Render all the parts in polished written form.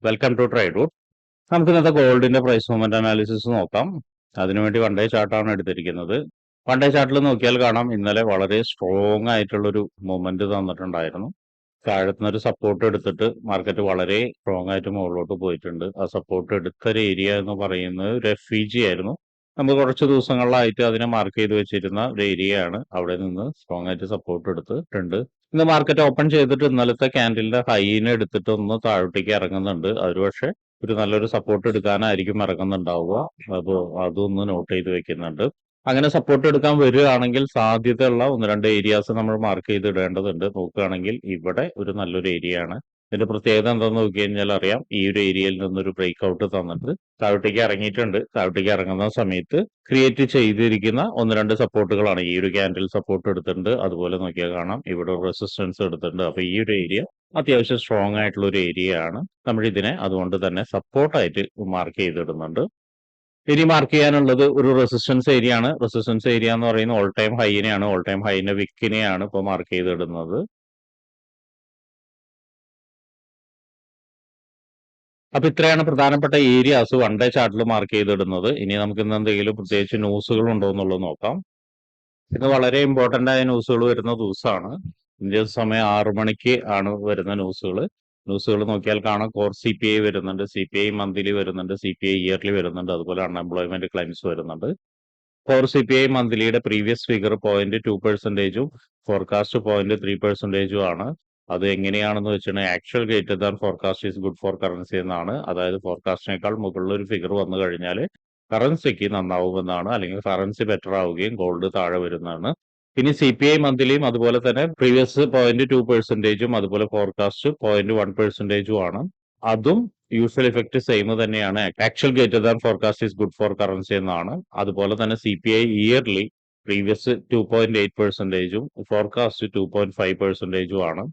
Welcome to ട്രൈഡ്വുഡ്. നമുക്ക് ഇന്നത്തെ ഗോൾഡിന്റെ പ്രൈസ് മൂവ്മെന്റ് അനാലിസിസ് നോക്കാം. അതിനുവേണ്ടി വൺ ഡേ ചാർട്ടാണ് എടുത്തിരിക്കുന്നത്. വൺ ഡേ ചാർട്ടിൽ നോക്കിയാൽ കാണാം ഇന്നലെ വളരെ സ്ട്രോങ് ആയിട്ടുള്ളൊരു മൂവ്മെന്റ് തന്നിട്ടുണ്ടായിരുന്നു. താഴത്തുനിന്ന് ഒരു സപ്പോർട്ട് എടുത്തിട്ട് മാർക്കറ്റ് വളരെ സ്ട്രോങ് ആയിട്ട് മുകളിലോട്ട് പോയിട്ടുണ്ട്. ആ സപ്പോർട്ട് എടുത്ത ഒരു ഏരിയ എന്ന് പറയുന്നത് ഒരു FEG ആയിരുന്നു. നമ്മൾ കുറച്ച് ദിവസങ്ങളിലായിട്ട് അതിനെ മാർക്ക് ചെയ്ത് വെച്ചിരുന്ന ഒരു ഏരിയ ആണ്. അവിടെ നിന്ന് സ്ട്രോങ് ആയിട്ട് സപ്പോർട്ട് എടുത്തിട്ടുണ്ട്. ഇന്ന് മാർക്കറ്റ് ഓപ്പൺ ചെയ്തിട്ട് ഇന്നലത്തെ ക്യാൻഡിലിന്റെ ഹൈനെ എടുത്തിട്ട് ഒന്ന് താഴോട്ടേക്ക് ഇറങ്ങുന്നുണ്ട്. അത് പക്ഷേ ഒരു നല്ലൊരു സപ്പോർട്ട് എടുക്കാനായിരിക്കും ഇറങ്ങുന്നുണ്ടാവുക. അപ്പോൾ അതൊന്ന് നോട്ട് ചെയ്ത് വെക്കുന്നുണ്ട്. അങ്ങനെ സപ്പോർട്ട് എടുക്കാൻ വരികയാണെങ്കിൽ സാധ്യതയുള്ള ഒന്ന് രണ്ട് ഏരിയാസ് നമ്മൾ മാർക്ക് ചെയ്ത് ഇടേണ്ടതുണ്ട്. നോക്കുകയാണെങ്കിൽ ഇവിടെ ഒരു നല്ലൊരു ഏരിയ ആണ്. ഇതിന്റെ പ്രത്യേകത എന്താണെന്ന് നോക്കി കഴിഞ്ഞാൽ അറിയാം, ഈ ഒരു ഏരിയയിൽ നിന്നൊരു ബ്രേക്ക് ഔട്ട് തന്നിട്ട് താഴോട്ടേക്ക് ഇറങ്ങിയിട്ടുണ്ട്. താഴോട്ടേക്ക് ഇറങ്ങുന്ന സമയത്ത് ക്രിയേറ്റ് ചെയ്തിരിക്കുന്ന ഒന്ന് രണ്ട് സപ്പോർട്ടുകളാണ്. ഈ ഒരു ക്യാൻഡിൽ സപ്പോർട്ട് എടുത്തിട്ടുണ്ട്. അതുപോലെ നോക്കിയാൽ കാണാം ഇവിടെ റെസിസ്റ്റൻസ് എടുത്തിട്ടുണ്ട്. അപ്പൊ ഈ ഒരു ഏരിയ അത്യാവശ്യം സ്ട്രോങ് ആയിട്ടുള്ള ഒരു ഏരിയ ആണ്. നമ്മൾ ഇതിനെ അതുകൊണ്ട് തന്നെ സപ്പോർട്ടായിട്ട് മാർക്ക് ചെയ്തിടുന്നുണ്ട്. ഇനി മാർക്ക് ചെയ്യാനുള്ളത് ഒരു റെസിസ്റ്റൻസ് ഏരിയ ആണ്. റെസിസ്റ്റൻസ് ഏരിയ എന്ന് പറയുന്നത് ഓൾ ടൈം ഹൈനെയാണ്. ഓൾ ടൈം ഹൈന്റെ വിക്കിനെയാണ് ഇപ്പോൾ മാർക്ക് ചെയ്തിടുന്നത്. അപ്പൊ ഇത്രയാണ് പ്രധാനപ്പെട്ട ഏരിയാസ് വൺ ഡേ ചാർട്ടിൽ മാർക്ക് ചെയ്തിടുന്നത്. ഇനി നമുക്ക് ഇന്ന് എന്തെങ്കിലും പ്രത്യേകിച്ച് ന്യൂസുകൾ ഉണ്ടോ എന്നുള്ളത് നോക്കാം. ഇന്ന് വളരെ ഇമ്പോർട്ടന്റ് ആയ ന്യൂസുകൾ വരുന്ന ദിവസമാണ്. ഇന്ത്യ സമയം 6 മണിക്ക് ആണ് വരുന്ന ന്യൂസുകൾ നോക്കിയാൽ കാണാം. കോർ CPI വരുന്നുണ്ട്, CPI മന്ത്ലി വരുന്നുണ്ട്, CPI ഇയർലി വരുന്നുണ്ട്, അതുപോലെ അൺഎംപ്ലോയ്മെന്റ് ക്ലെയിംസ് വരുന്നുണ്ട്. കോർ CPI മന്ത്ലിയുടെ പ്രീവിയസ് ഫിഗർ 0.2%, ഫോർകാസ്റ്റ് 0.3% ആണ്. അത് എങ്ങനെയാണെന്ന് വെച്ചിട്ടുണ്ടെങ്കിൽ actual greater than forecast is good for currency എന്നാണ്. അതായത് ഫോർകാസ്റ്റിനേക്കാൾ മുകളിൽ ഒരു ഫിഗർ വന്നു കഴിഞ്ഞാൽ കറൻസിക്ക് നന്നാവുമെന്നാണ്, അല്ലെങ്കിൽ കറൻസി ബെറ്റർ ആവുകയും ഗോൾഡ് താഴെ വരുന്നതാണ്. ഇനി CPI മന്ത്ലിയും അതുപോലെ തന്നെ പ്രീവിയസ് 0.2%, അതുപോലെ ഫോർകാസ്റ്റ് 0.1% ആണ്. അതും യൂഷ്വൽ ഇഫക്റ്റ് സെയിം തന്നെയാണ്. Actual greater than forecast is good for currency എന്നാണ്. അതുപോലെ തന്നെ CPI ഇയർലി പ്രീവിയസ് 2.8%, ഫോർകാസ്റ്റ് 2.5% ആണ്.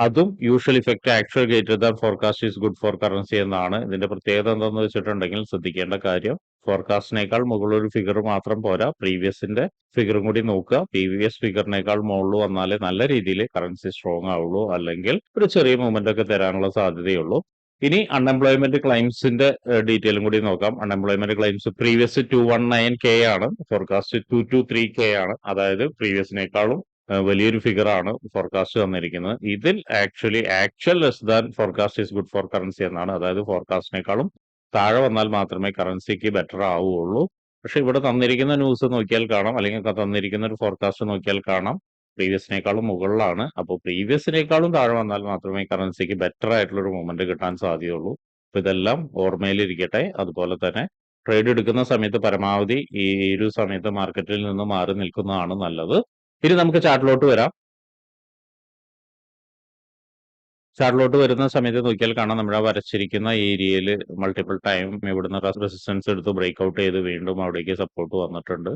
അതും usual effect actual greater than forecast is good for currency എന്നാണ്. ഇതിന്റെ പ്രത്യേകത എന്താണെന്ന് വെച്ചിട്ടുണ്ടെങ്കിൽ ശ്രദ്ധിക്കേണ്ട കാര്യം, ഫോർകാസ്റ്റിനേക്കാൾ മുകളിലൊരു ഫിഗർ മാത്രം പോരാ, പ്രീവിയസിന്റെ ഫിഗറും കൂടി നോക്കുക. പ്രീവിയസ് ഫിഗറിനേക്കാൾ മുകളിൽ വന്നാലേ നല്ല രീതിയിൽ കറൻസി സ്ട്രോങ് ആവുള്ളൂ, അല്ലെങ്കിൽ ഒരു ചെറിയ മൂവ്മെന്റ് ഒക്കെ തരാനുള്ള സാധ്യതയുള്ളൂ. ഇനി അൺഎംപ്ലോയ്മെന്റ് ക്ലെയിംസിന്റെ ഡീറ്റെയിലും കൂടി നോക്കാം. അൺഎംപ്ലോയ്മെന്റ് ക്ലെയിംസ് പ്രീവിയസ് 219K ആണ്, ഫോർകാസ്റ്റ് 223K ആണ്. അതായത് പ്രീവിയസിനേക്കാളും വലിയൊരു ഫിഗർ ആണ് ഫോർകാസ്റ്റ് തന്നിരിക്കുന്നത്. ഇതിൽ actual less than forecast is good for currency എന്നാണ്. അതായത് ഫോർകാസ്റ്റിനേക്കാളും താഴെ വന്നാൽ മാത്രമേ കറൻസിക്ക് ബെറ്റർ ആവുകയുള്ളൂ. പക്ഷെ ഇവിടെ തന്നിരിക്കുന്ന ന്യൂസ് നോക്കിയാൽ കാണാം, അല്ലെങ്കിൽ തന്നിരിക്കുന്ന ഒരു ഫോർകാസ്റ്റ് നോക്കിയാൽ കാണാം, പ്രീവിയസിനേക്കാളും മുകളിലാണ്. അപ്പോൾ പ്രീവിയസിനേക്കാളും താഴെ വന്നാൽ മാത്രമേ കറൻസിക്ക് ബെറ്റർ ആയിട്ടുള്ള ഒരു മൂവ്മെന്റ് കിട്ടാൻ സാധ്യതയുള്ളൂ. അപ്പൊ ഇതെല്ലാം ഓർമ്മയിലിരിക്കട്ടെ. അതുപോലെ തന്നെ ട്രേഡ് എടുക്കുന്ന സമയത്ത് പരമാവധി ഈ ഒരു സമയത്ത് മാർക്കറ്റിൽ നിന്ന് മാറി നിൽക്കുന്നതാണ് നല്ലത്. ഇനി നമുക്ക് ചാർട്ടിലോട്ട് വരാം. ചാർട്ടിലോട്ട് വരുന്ന സമയത്ത് നോക്കിയാൽ കാണാം, നമ്മുടെ വരച്ചിരിക്കുന്ന ഏരിയയിൽ മൾട്ടിപ്പിൾ ടൈം ഇവിടുന്ന് റെസിസ്റ്റൻസ് എടുത്ത് ബ്രേക്ക് ഔട്ട് ചെയ്ത് വീണ്ടും അവിടേക്ക് സപ്പോർട്ട് വന്നിട്ടുണ്ട്.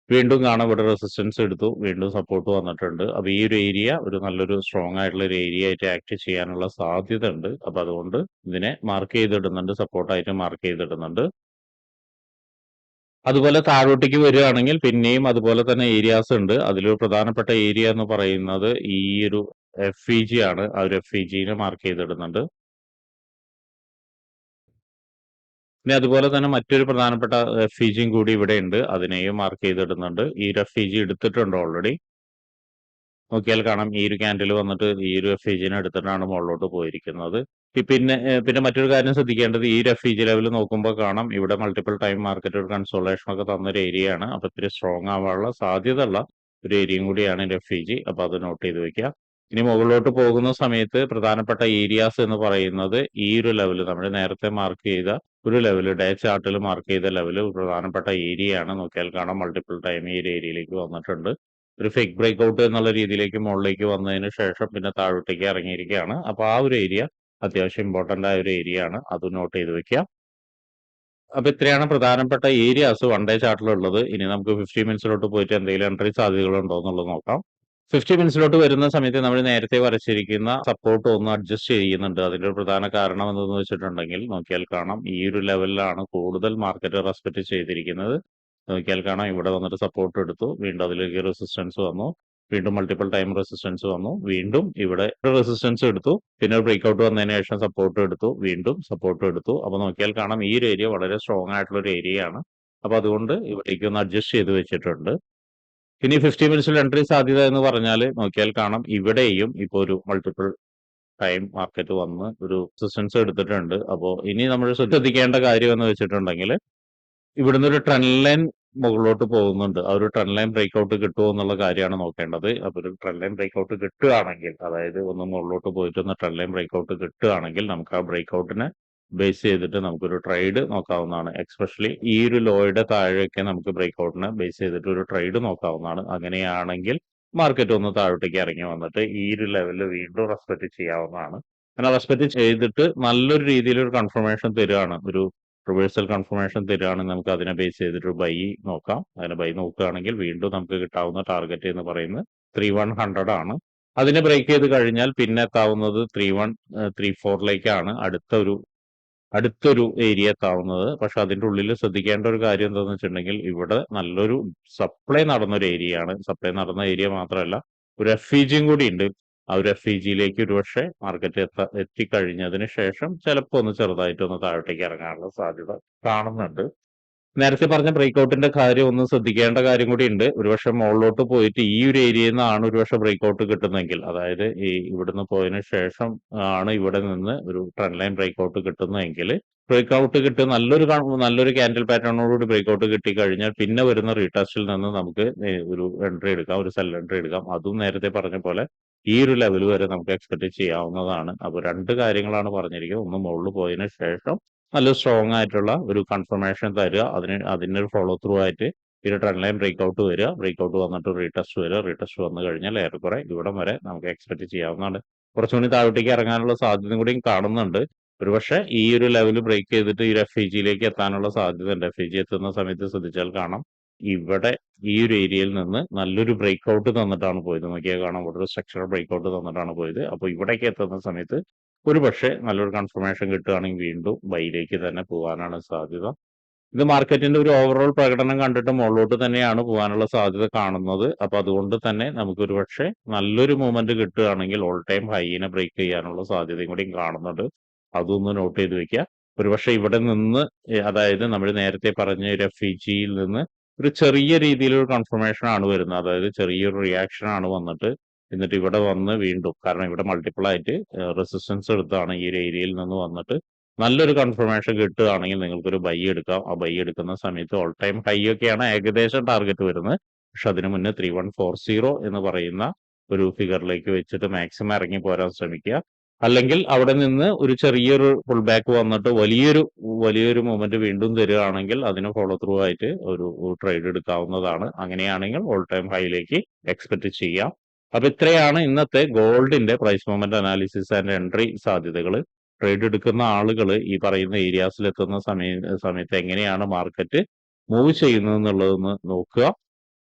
വീണ്ടും കാണാം ഇവിടെ റെസിസ്റ്റൻസ് എടുത്തു, വീണ്ടും സപ്പോർട്ട് വന്നിട്ടുണ്ട്. അപ്പൊ ഈ ഒരു ഏരിയ ഒരു നല്ലൊരു സ്ട്രോങ് ആയിട്ടുള്ള ഒരു ഏരിയ ആയിട്ട് ആക്ട് ചെയ്യാനുള്ള സാധ്യത ഉണ്ട്. അപ്പൊ അതുകൊണ്ട് ഇതിനെ മാർക്ക് ചെയ്തിടുന്നുണ്ട്, സപ്പോർട്ടായിട്ട് മാർക്ക് ചെയ്തിടുന്നുണ്ട്. അതുപോലെ താഴോട്ടേക്ക് വരികയാണെങ്കിൽ പിന്നെയും അതുപോലെ തന്നെ ഏരിയാസ് ഉണ്ട്. അതിലൊരു പ്രധാനപ്പെട്ട ഏരിയ എന്ന് പറയുന്നത് ഈ ഒരു FEG ആണ്. ആ ഒരു FEGനെ മാർക്ക് ചെയ്തിടുന്നുണ്ട്. ഇനി അതുപോലെ തന്നെ മറ്റൊരു പ്രധാനപ്പെട്ട FEGയും കൂടി ഇവിടെ ഉണ്ട്, അതിനെയും മാർക്ക് ചെയ്തിടുന്നുണ്ട്. ഈ ഒരു FEG എടുത്തിട്ടുണ്ട് ഓൾറെഡി. നോക്കിയാൽ കാണാം ഈ ഒരു ക്യാൻഡിൽ വന്നിട്ട് ഈ ഒരു FEGനെ എടുത്തിട്ടാണ് മുകളിലോട്ട് പോയിരിക്കുന്നത്. പിന്നെ മറ്റൊരു കാര്യം ശ്രദ്ധിക്കേണ്ടത്, ഈ ഒരു FEG ലെവൽ നോക്കുമ്പോൾ കാണാം ഇവിടെ മൾട്ടിപ്പിൾ ടൈം മാർക്കറ്റ് ഒരു കൺസോളേഷൻ ഒക്കെ തന്നൊരു ഏരിയ ആണ്. അപ്പൊ ഇത്തിരി സ്ട്രോങ് ആവാനുള്ള സാധ്യത ഉള്ള ഒരു ഏരിയയും കൂടിയാണ് FEG. അപ്പൊ അത് നോട്ട് ചെയ്ത് വെക്കുക. ഇനി മുകളിലോട്ട് പോകുന്ന സമയത്ത് പ്രധാനപ്പെട്ട ഏരിയാസ് എന്ന് പറയുന്നത് ഈ ഒരു ലെവൽ, നമ്മൾ നേരത്തെ മാർക്ക് ചെയ്ത ഒരു ലെവൽ, ഡേ ചാർട്ടിൽ മാർക്ക് ചെയ്ത ലെവൽ പ്രധാനപ്പെട്ട ഏരിയ ആണ്. നോക്കിയാൽ കാണാം മൾട്ടിപ്പിൾ ടൈം ഈ ഒരു ഏരിയയിലേക്ക് വന്നിട്ടുണ്ട്. ഒരു ഫേക്ക് ബ്രേക്ക് ഔട്ട് എന്നുള്ള രീതിയിലേക്ക് മുകളിലേക്ക് വന്നതിന് ശേഷം പിന്നെ താഴോട്ടേക്ക് ഇറങ്ങിയിരിക്കുകയാണ്. അപ്പൊ ആ ഒരു ഏരിയ അത്യാവശ്യം ഇമ്പോർട്ടന്റ് ആയ ഒരു ഏരിയ ആണ്, അത് നോട്ട് ചെയ്ത് വെക്കുക. അപ്പൊ ഇത്രയാണ് പ്രധാനപ്പെട്ട ഏരിയാസ് വൺ ഡേ ചാർട്ടിലുള്ളത്. ഇനി നമുക്ക് 50 മിനിറ്റ്സിലോട്ട് പോയിട്ട് എന്തെങ്കിലും എൻട്രി സാധ്യതകളുണ്ടോ എന്നുള്ളത് നോക്കാം. 50 മിനിറ്റ്സിലോട്ട് വരുന്ന സമയത്ത് നമ്മൾ നേരത്തെ വരച്ചിരിക്കുന്ന സപ്പോർട്ട് ഒന്ന് അഡ്ജസ്റ്റ് ചെയ്യുന്നുണ്ട്. അതിന്റെ ഒരു പ്രധാന കാരണം എന്തെന്ന് വെച്ചിട്ടുണ്ടെങ്കിൽ നോക്കിയാൽ കാണാം ഈ ഒരു ലെവലിലാണ് കൂടുതൽ മാർക്കറ്റ് റെസ്പെക്ട് ചെയ്തിരിക്കുന്നത്. നോക്കിയാൽ കാണാം ഇവിടെ വന്നിട്ട് സപ്പോർട്ട് എടുത്തു, വീണ്ടും അതിലേക്ക് റെസിസ്റ്റൻസ് വന്നു, വീണ്ടും മൾട്ടിപ്പിൾ ടൈം റെസിസ്റ്റൻസ് വന്നു, വീണ്ടും ഇവിടെ റെസിസ്റ്റൻസ് എടുത്തു, പിന്നെ ഒരു ബ്രേക്ക്ഔട്ട് വന്നതിന് ശേഷം സപ്പോർട്ട് എടുത്തു, വീണ്ടും സപ്പോർട്ട് എടുത്തു. അപ്പൊ നോക്കിയാൽ കാണാം ഈ ഒരു ഏരിയ വളരെ സ്ട്രോങ് ആയിട്ടുള്ള ഒരു ഏരിയ ആണ്. അപ്പൊ അതുകൊണ്ട് ഇവിടേക്ക് ഒന്ന് അഡ്ജസ്റ്റ് ചെയ്ത് വെച്ചിട്ടുണ്ട്. ഇനി 50 മിനിറ്റ്സിൽ എൻട്രി സാധ്യത എന്ന് പറഞ്ഞാൽ നോക്കിയാൽ കാണാം ഇവിടെയും ഇപ്പൊ ഒരു മൾട്ടിപ്പിൾ ടൈം മാർക്കറ്റ് വന്ന് ഒരു റെസിസ്റ്റൻസ് എടുത്തിട്ടുണ്ട്. അപ്പോൾ ഇനി നമ്മൾ ശ്രദ്ധിക്കേണ്ട കാര്യം എന്ന് വെച്ചിട്ടുണ്ടെങ്കിൽ ഇവിടുന്ന് ഒരു ട്രെൻഡ് ലൈൻ മുകളിലോട്ട് പോകുന്നുണ്ട്. ആ ഒരു ട്രെൻഡ് ലൈൻ ബ്രേക്ക്ഔട്ട് കിട്ടുമോ എന്നുള്ള കാര്യമാണ് നോക്കേണ്ടത്. അപ്പൊ ഒരു ട്രെൻഡ് ലൈൻ ബ്രേക്ക്ഔട്ട് കിട്ടുകയാണെങ്കിൽ, അതായത് ഒന്ന് മുകളിലോട്ട് പോയിട്ട് ഒന്ന് ട്രെൻഡ് ലൈൻ ബ്രേക്ക്ഔട്ട് കിട്ടുകയാണെങ്കിൽ നമുക്ക് ആ ബ്രേക്ക്ഔട്ടിനെ ബേസ് ചെയ്തിട്ട് നമുക്കൊരു ട്രേഡ് നോക്കാവുന്നതാണ്. എക്സ്പെഷ്യലി ഈ ഒരു ലോയുടെ താഴെയൊക്കെ നമുക്ക് ബ്രേക്ക്ഔട്ടിനെ ബേസ് ചെയ്തിട്ട് ഒരു ട്രേഡ് നോക്കാവുന്നതാണ്. അങ്ങനെയാണെങ്കിൽ മാർക്കറ്റ് ഒന്ന് താഴോട്ടേക്ക് ഇറങ്ങി വന്നിട്ട് ഈ ഒരു ലെവലിൽ വീണ്ടും റെസ്പെക്ട് ചെയ്യാവുന്നതാണ്. അങ്ങനെ റെസ്പെക്ട് ചെയ്തിട്ട് നല്ലൊരു രീതിയിൽ ഒരു കൺഫർമേഷൻ തരികയാണ്, ഒരു റിവേഴ്സൽ കൺഫർമേഷൻ തരികയാണെങ്കിൽ നമുക്ക് അതിനെ ബേസ് ചെയ്തിട്ട് ബൈ നോക്കാം. അതിനെ ബൈ നോക്കുകയാണെങ്കിൽ വീണ്ടും നമുക്ക് കിട്ടാവുന്ന ടാർഗറ്റ് എന്ന് പറയുന്നത് 3100 ആണ്. അതിനെ ബ്രേക്ക് ചെയ്ത് കഴിഞ്ഞാൽ പിന്നെ എത്താവുന്നത് 3134ലേക്കാണ് അടുത്തൊരു ഏരിയ എത്താവുന്നത്. പക്ഷെ അതിന്റെ ഉള്ളിൽ ശ്രദ്ധിക്കേണ്ട ഒരു കാര്യം എന്താണെന്ന് വെച്ചിട്ടുണ്ടെങ്കിൽ ഇവിടെ നല്ലൊരു സപ്ലൈ നടന്നൊരു ഏരിയ ആണ്. സപ്ലൈ നടന്ന ഏരിയ മാത്രമല്ല ഒരു FEGയും കൂടി ഉണ്ട്. ആ ഒരു FEGയിലേക്ക് ഒരുപക്ഷെ മാർക്കറ്റ് എത്തിക്കഴിഞ്ഞതിന് ശേഷം ചിലപ്പോൾ ഒന്ന് ചെറുതായിട്ടൊന്ന് താഴോട്ടേക്ക് ഇറങ്ങാനുള്ള സാധ്യത കാണുന്നുണ്ട്. നേരത്തെ പറഞ്ഞ ബ്രേക്ക്ഔട്ടിന്റെ കാര്യം ഒന്ന് ശ്രദ്ധിക്കേണ്ട കാര്യം കൂടി ഉണ്ട്. ഒരുപക്ഷെ മുകളിലോട്ട് പോയിട്ട് ഈ ഒരു ഏരിയയിൽ നിന്നാണ് ഒരുപക്ഷെ ബ്രേക്ക്ഔട്ട് കിട്ടുന്നതെങ്കിൽ, അതായത് ഈ ഇവിടുന്ന് പോയതിനു ശേഷം ആണ് ഇവിടെ നിന്ന് ഒരു ട്രെൻഡ് ലൈൻ ബ്രേക്ക്ഔട്ട് കിട്ടുന്നതെങ്കിൽ, ബ്രേക്ക്ഔട്ട് കിട്ടി നല്ലൊരു ക്യാൻഡിൽ പാറ്റേണോടുകൂടി ബ്രേക്ക്ഔട്ട് കിട്ടിക്കഴിഞ്ഞാൽ പിന്നെ വരുന്ന റീടെസ്റ്റിൽ നിന്ന് നമുക്ക് ഒരു എൻട്രി എടുക്കാം, ഒരു സെൽ എൻട്രി എടുക്കാം. അതും നേരത്തെ പറഞ്ഞ പോലെ ഈ ഒരു ലെവൽ വരെ നമുക്ക് എക്സ്പെക്ട് ചെയ്യാവുന്നതാണ്. അപ്പൊ രണ്ട് കാര്യങ്ങളാണ് പറഞ്ഞിരിക്കുന്നത്. ഒന്ന് മുകളിൽ പോയതിനു ശേഷം നല്ല സ്ട്രോങ് ആയിട്ടുള്ള ഒരു കൺഫർമേഷൻ തരിക, അതിനൊരു ഫോളോ ത്രൂ ആയിട്ട് ഒരു ട്രെൻഡ് ലൈൻ ബ്രേക്ക്ഔട്ട് വരിക, ബ്രേക്ക്ഔട്ട് വന്നിട്ട് റീടെസ്റ്റ് വരിക, റീടെസ്റ്റ് വന്നു കഴിഞ്ഞാൽ ഏറെക്കുറെ ഇവിടം വരെ നമുക്ക് എക്സ്പെക്ട് ചെയ്യാവുന്നതാണ്. കുറച്ചുകൂടി താഴോട്ടേക്ക് ഇറങ്ങാനുള്ള സാധ്യത കൂടി കാണുന്നുണ്ട്. ഒരുപക്ഷെ ഈ ഒരു ലെവൽ ബ്രേക്ക് ചെയ്തിട്ട് ഈ FEGയിലേക്ക് എത്താനുള്ള സാധ്യത ഉണ്ട്. FEG എത്തുന്ന സമയത്ത് ശ്രദ്ധിച്ചാൽ കാണാം ഇവിടെ ഈ ഒരു ഏരിയയിൽ നിന്ന് നല്ലൊരു ബ്രേക്ക്ഔട്ട് തന്നിട്ടാണ് പോയത്. നോക്കിയാൽ കാണാം ഇവിടെ ഒരു സ്ട്രക്ചറൽ ബ്രേക്ക്ഔട്ട് തന്നിട്ടാണ് പോയത്. അപ്പോൾ ഇവിടേക്ക് എത്തുന്ന സമയത്ത് ഒരുപക്ഷെ നല്ലൊരു കൺഫർമേഷൻ കിട്ടുകയാണെങ്കിൽ വീണ്ടും ബൈയിലേക്ക് തന്നെ പോകാനാണ് സാധ്യത. ഇത് മാർക്കറ്റിന്റെ ഒരു ഓവറോൾ പ്രകടനം കണ്ടിട്ട് മുകളിലോട്ട് തന്നെയാണ് പോകാനുള്ള സാധ്യത കാണുന്നത്. അപ്പൊ അതുകൊണ്ട് തന്നെ നമുക്ക് ഒരുപക്ഷെ നല്ലൊരു മൂവ്മെന്റ് കിട്ടുകയാണെങ്കിൽ ഓൾ ടൈം ഹൈനെ ബ്രേക്ക് ചെയ്യാനുള്ള സാധ്യതയും കൂടി കാണുന്നുണ്ട്. അതൊന്ന് നോട്ട് ചെയ്ത് വെക്കുക. ഒരുപക്ഷെ ഇവിടെ നിന്ന് അതായത് നമ്മൾ നേരത്തെ പറഞ്ഞ ഒരു FEGയിൽ നിന്ന് ഒരു ചെറിയ രീതിയിലൊരു കൺഫർമേഷൻ ആണ് വരുന്നത്. അതായത് ചെറിയൊരു റിയാക്ഷൻ ആണ് വന്നിട്ട് എന്നിട്ട് ഇവിടെ വന്ന് വീണ്ടും, കാരണം ഇവിടെ മൾട്ടിപ്പിൾ ആയിട്ട് റെസിസ്റ്റൻസ് എടുത്താണ് ഈ ഒരു ഏരിയയിൽ നിന്ന് വന്നിട്ട് നല്ലൊരു കൺഫർമേഷൻ കിട്ടുകയാണെങ്കിൽ നിങ്ങൾക്കൊരു ബൈ എടുക്കാം. ആ ബൈ എടുക്കുന്ന സമയത്ത് ഓൾ ടൈം ഹൈ ഒക്കെയാണ് ഏകദേശം ടാർഗറ്റ് വരുന്നത്. പക്ഷെ അതിനു മുന്നേ 3140 എന്ന് പറയുന്ന ഒരു ഫിഗറിലേക്ക് വെച്ചിട്ട് മാക്സിമം ഇറങ്ങി പോരാൻ ശ്രമിക്കുക. അല്ലെങ്കിൽ അവിടെ നിന്ന് ഒരു ചെറിയൊരു പുൾ ബാക്ക് വന്നിട്ട് വലിയൊരു മൂവ്മെന്റ് വീണ്ടും തരികയാണെങ്കിൽ അതിന് ഫോളോ ത്രൂ ആയിട്ട് ഒരു ട്രേഡ് എടുക്കാവുന്നതാണ്. അങ്ങനെയാണെങ്കിൽ ഓൾ ടൈം ഹൈയിലേക്ക് എക്സ്പെക്ട് ചെയ്യാം. അപ്പൊ ഇത്രയാണ് ഇന്നത്തെ ഗോൾഡിന്റെ price movement analysis and entry സാധ്യതകൾ. ട്രേഡ് എടുക്കുന്ന ആളുകൾ ഈ പറയുന്ന ഏരിയാസിൽ എത്തുന്ന സമയത്ത് എങ്ങനെയാണ് മാർക്കറ്റ് മൂവ് ചെയ്യുന്നത് എന്നുള്ളതൊന്ന് നോക്കുക.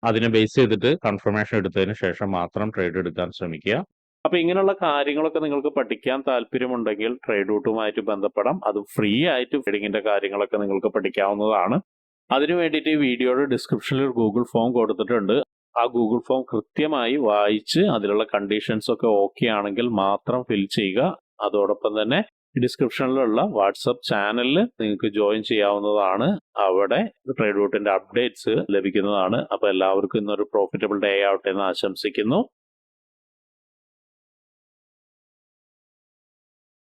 അതിനെ ബേസ് ചെയ്തിട്ട് കൺഫർമേഷൻ എടുത്തതിന് ശേഷം മാത്രം ട്രേഡ് എടുക്കാൻ ശ്രമിക്കുക. അപ്പൊ ഇങ്ങനെയുള്ള കാര്യങ്ങളൊക്കെ നിങ്ങൾക്ക് പഠിക്കാൻ താല്പര്യമുണ്ടെങ്കിൽ ട്രേഡ് റൂട്ടുമായിട്ട് ബന്ധപ്പെടാം. അത് ഫ്രീ ആയിട്ട് ട്രേഡിങ്ങിന്റെ കാര്യങ്ങളൊക്കെ നിങ്ങൾക്ക് പഠിക്കാവുന്നതാണ്. അതിനു വേണ്ടിയിട്ട് ഈ വീഡിയോയുടെ ഡിസ്ക്രിപ്ഷനിൽ ഒരു ഗൂഗിൾ ഫോം കൊടുത്തിട്ടുണ്ട്. ആ ഗൂഗിൾ ഫോം കൃത്യമായി വായിച്ച് അതിലുള്ള കണ്ടീഷൻസ് ഒക്കെ ഓക്കെ ആണെങ്കിൽ മാത്രം ഫിൽ ചെയ്യുക. അതോടൊപ്പം തന്നെ ഡിസ്ക്രിപ്ഷനിലുള്ള വാട്സപ്പ് ചാനലിൽ നിങ്ങൾക്ക് ജോയിൻ ചെയ്യാവുന്നതാണ്. അവിടെ ട്രേഡ് റൂട്ടിന്റെ അപ്ഡേറ്റ്സ് ലഭിക്കുന്നതാണ്. അപ്പൊ എല്ലാവർക്കും ഇന്നൊരു പ്രോഫിറ്റബിൾ ഡേ ആവട്ടെ എന്ന് ആശംസിക്കുന്നു.